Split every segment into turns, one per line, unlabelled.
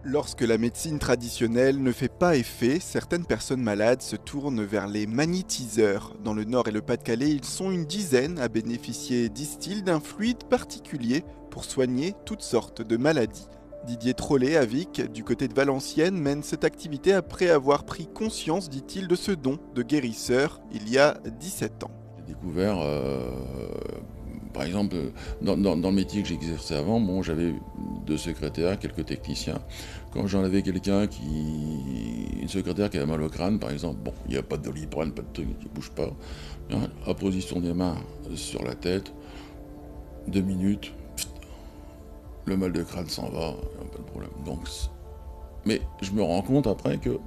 Lorsque la médecine traditionnelle ne fait pas effet, certaines personnes malades se tournent vers les magnétiseurs. Dans le Nord et le Pas-de-Calais, ils sont une dizaine à bénéficier, disent-ils, d'un fluide particulier pour soigner toutes sortes de maladies. Didier Trollet, à Vic, du côté de Valenciennes, mène cette activité après avoir pris conscience, dit-il, de ce don de guérisseur il y a 17 ans.
J'ai découvert, par exemple, dans le métier que j'exerçais avant, bon, j'avais 2 secrétaires, quelques techniciens. Quand j'en avais une secrétaire qui avait mal au crâne, par exemple, bon, il n'y a pas de Doliprane, pas de truc, il ne bouge pas. Hein, à position des mains sur la tête, 2 minutes, le mal de crâne s'en va, pas de problème. Donc, mais je me rends compte après que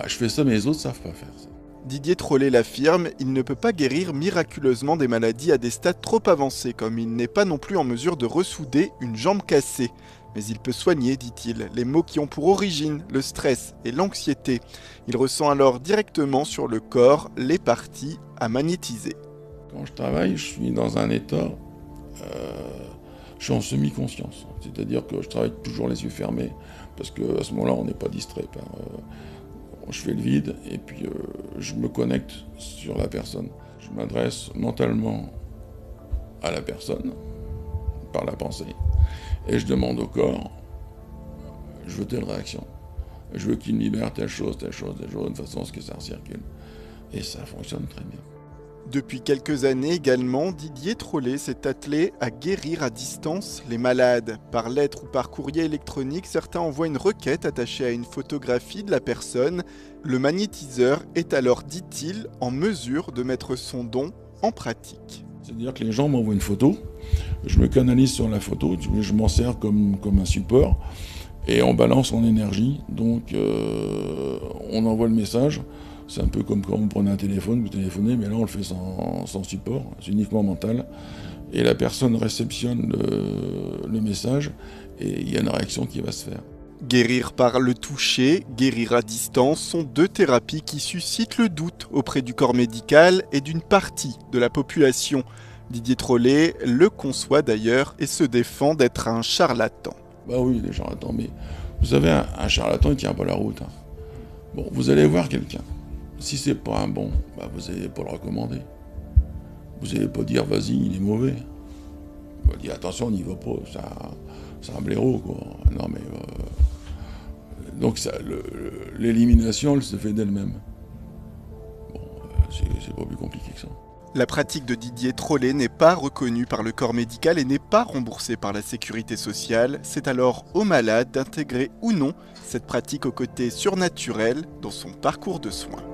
je fais ça, mais les autres ne savent pas faire ça.
Didier Trollet l'affirme, il ne peut pas guérir miraculeusement des maladies à des stades trop avancés, comme il n'est pas non plus en mesure de ressouder une jambe cassée. Mais il peut soigner, dit-il, les maux qui ont pour origine le stress et l'anxiété. Il ressent alors directement sur le corps les parties à magnétiser.
Quand je travaille, je suis dans un état, je suis en semi-conscience. C'est-à-dire que je travaille toujours les yeux fermés, parce qu'à ce moment-là, on n'est pas distrait par... je fais le vide et puis je me connecte sur la personne. Je m'adresse mentalement à la personne, par la pensée, et je demande au corps, je veux telle réaction. Je veux qu'il me libère telle chose, de façon à ce que ça recircule. Et ça fonctionne très bien.
Depuis quelques années également, Didier Trollet s'est attelé à guérir à distance les malades. Par lettre ou par courrier électronique, certains envoient une requête attachée à une photographie de la personne. Le magnétiseur est alors, dit-il, en mesure de mettre son don en pratique.
C'est-à-dire que les gens m'envoient une photo, je me canalise sur la photo, je m'en sers comme un support, et on balance en énergie, donc on envoie le message. C'est un peu comme quand vous prenez un téléphone, vous téléphonez, mais là on le fait sans support, c'est uniquement mental. Et la personne réceptionne le message et il y a une réaction qui va se faire.
Guérir par le toucher, guérir à distance sont deux thérapies qui suscitent le doute auprès du corps médical et d'une partie de la population. Didier Trollet le conçoit d'ailleurs et se défend d'être un charlatan.
Bah oui, les charlatans, mais vous savez, un charlatan il tient pas la route. Bon, vous allez voir quelqu'un. Si c'est pas un bon, vous n'allez pas le recommander. Vous n'allez pas dire vas-y, il est mauvais. Vous allez dire attention, on n'y va pas, c'est un blaireau quoi. Non mais donc l'élimination elle se fait d'elle-même. Bon, c'est pas plus compliqué que ça.
La pratique de Didier Trollet n'est pas reconnue par le corps médical et n'est pas remboursée par la sécurité sociale. C'est alors au malade d'intégrer ou non cette pratique au côté surnaturel dans son parcours de soins.